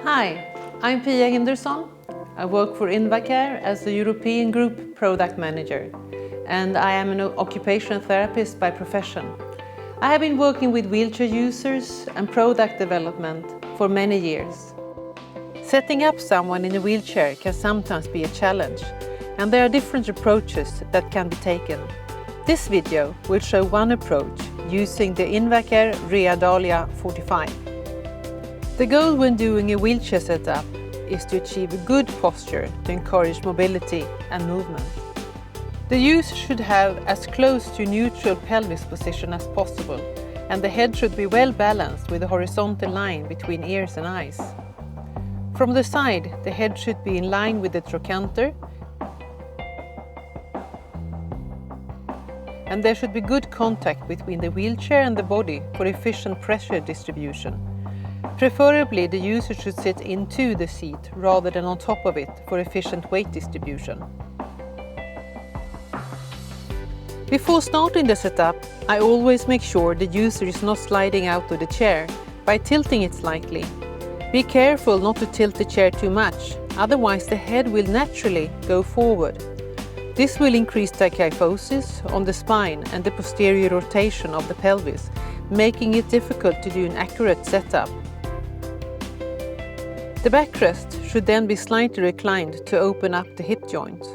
Hi, I'm Pia Hinderson. I work for Invacare as the European Group Product Manager, and I am an occupational therapist by profession. I have been working with wheelchair users and product development for many years. Setting up someone in a wheelchair can sometimes be a challenge, and there are different approaches that can be taken. This video will show one approach using the Invacare Dahlia 45. The goal when doing a wheelchair setup is to achieve a good posture to encourage mobility and movement. The user should have as close to neutral pelvis position as possible, and the head should be well balanced with a horizontal line between ears and eyes. From the side, the head should be in line with the trochanter, and there should be good contact between the wheelchair and the body for efficient pressure distribution. Preferably, the user should sit into the seat rather than on top of it for efficient weight distribution. Before starting the setup, I always make sure the user is not sliding out of the chair by tilting it slightly. Be careful not to tilt the chair too much, otherwise the head will naturally go forward. This will increase tachyphosis on the spine and the posterior rotation of the pelvis, making it difficult to do an accurate setup. The backrest should then be slightly reclined to open up the hip joint.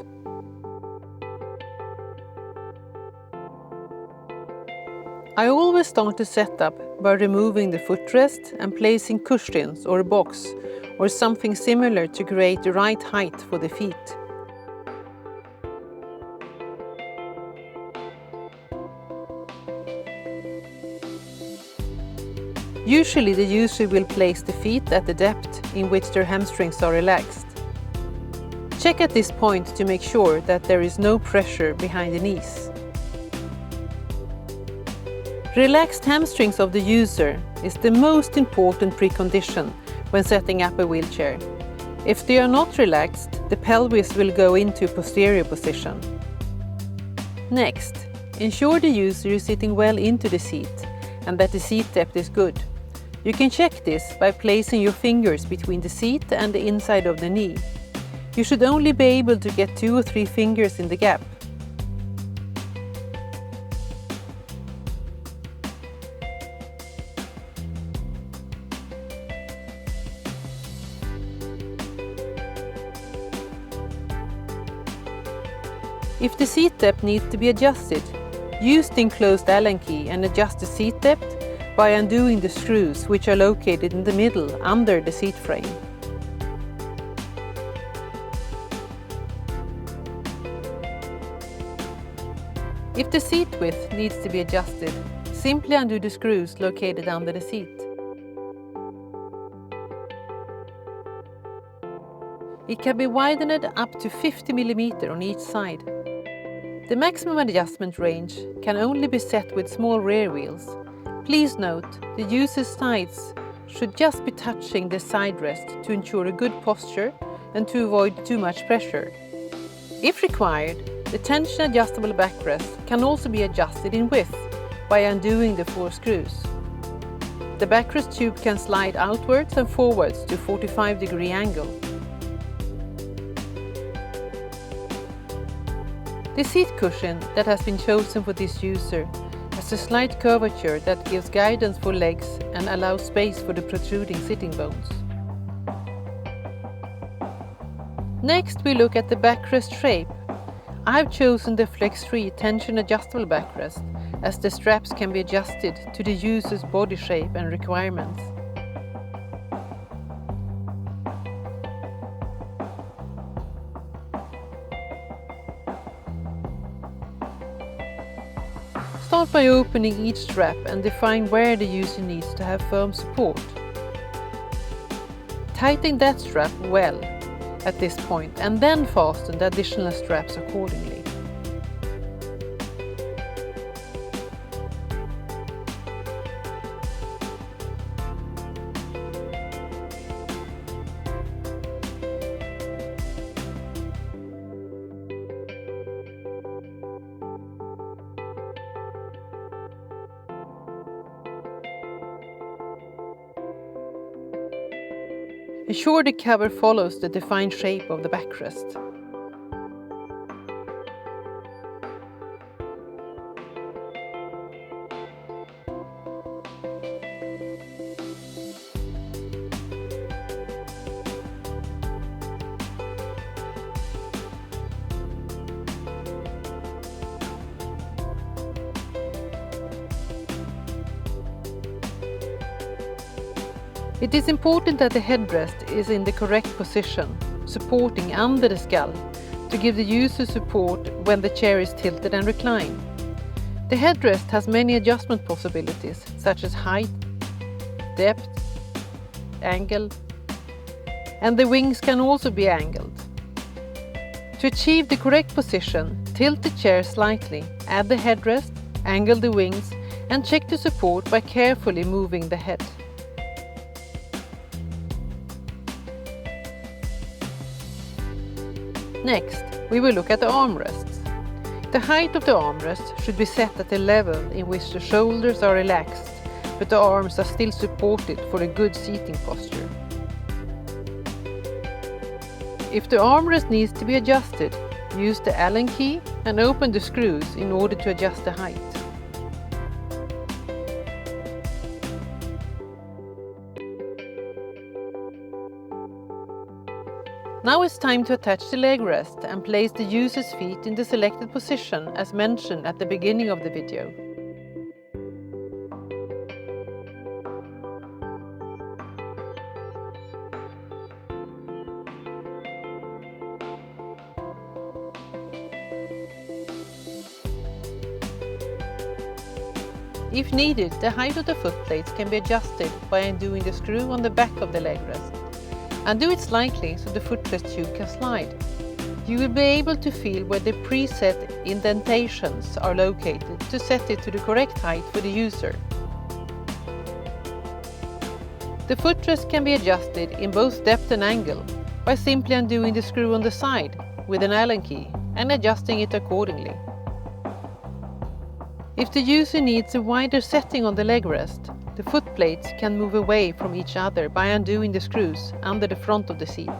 I always start the setup by removing the footrest and placing cushions or a box or something similar to create the right height for the feet. Usually the user will place the feet at the depth in which their hamstrings are relaxed. Check at this point to make sure that there is no pressure behind the knees. Relaxed hamstrings of the user is the most important precondition when setting up a wheelchair. If they are not relaxed, the pelvis will go into a posterior position. Next, ensure the user is sitting well into the seat and that the seat depth is good. You can check this by placing your fingers between the seat and the inside of the knee. You should only be able to get 2 or 3 fingers in the gap. If the seat depth needs to be adjusted, use the enclosed Allen key and adjust the seat depth by undoing the screws which are located in the middle under the seat frame. If the seat width needs to be adjusted, simply undo the screws located under the seat. It can be widened up to 50 mm on each side. The maximum adjustment range can only be set with small rear wheels. Please note, the user's sides should just be touching the side rest to ensure a good posture and to avoid too much pressure. If required, the tension adjustable backrest can also be adjusted in width by undoing the 4 screws. The backrest tube can slide outwards and forwards to 45-degree angle. The seat cushion that has been chosen for this user has a slight curvature that gives guidance for legs and allows space for the protruding sitting bones. Next, we look at the backrest shape. I have chosen the flex-free tension adjustable backrest as the straps can be adjusted to the user's body shape and requirements. Start by opening each strap and define where the user needs to have firm support. Tighten that strap well at this point and then fasten the additional straps accordingly. Ensure the cover follows the defined shape of the backrest. It is important that the headrest is in the correct position, supporting under the skull, to give the user support when the chair is tilted and reclined. The headrest has many adjustment possibilities, such as height, depth, angle, and the wings can also be angled. To achieve the correct position, tilt the chair slightly, add the headrest, angle the wings, and check the support by carefully moving the head. Next, we will look at the armrests. The height of the armrest should be set at a level in which the shoulders are relaxed, but the arms are still supported for a good seating posture. If the armrest needs to be adjusted, use the Allen key and open the screws in order to adjust the height. Now it's time to attach the leg rest and place the user's feet in the selected position as mentioned at the beginning of the video. If needed, the height of the foot plates can be adjusted by undoing the screw on the back of the leg rest. Undo it slightly so the footrest tube can slide. You will be able to feel where the preset indentations are located to set it to the correct height for the user. The footrest can be adjusted in both depth and angle by simply undoing the screw on the side with an Allen key and adjusting it accordingly. If the user needs a wider setting on the leg rest, the foot plates can move away from each other by undoing the screws under the front of the seat.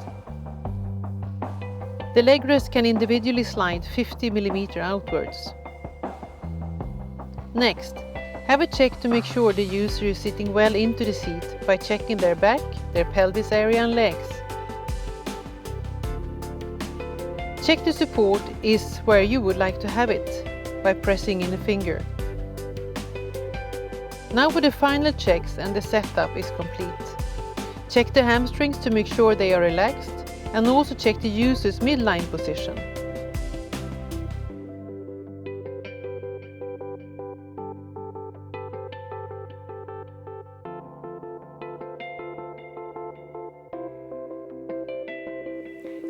The leg rest can individually slide 50 mm outwards. Next, have a check to make sure the user is sitting well into the seat by checking their back, their pelvis area and legs. Check the support is where you would like to have it by pressing in a finger. Now for the final checks and the setup is complete. Check the hamstrings to make sure they are relaxed and also check the user's midline position.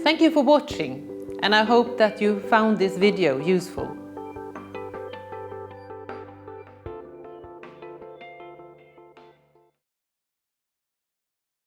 Thank you for watching, and I hope that you found this video useful.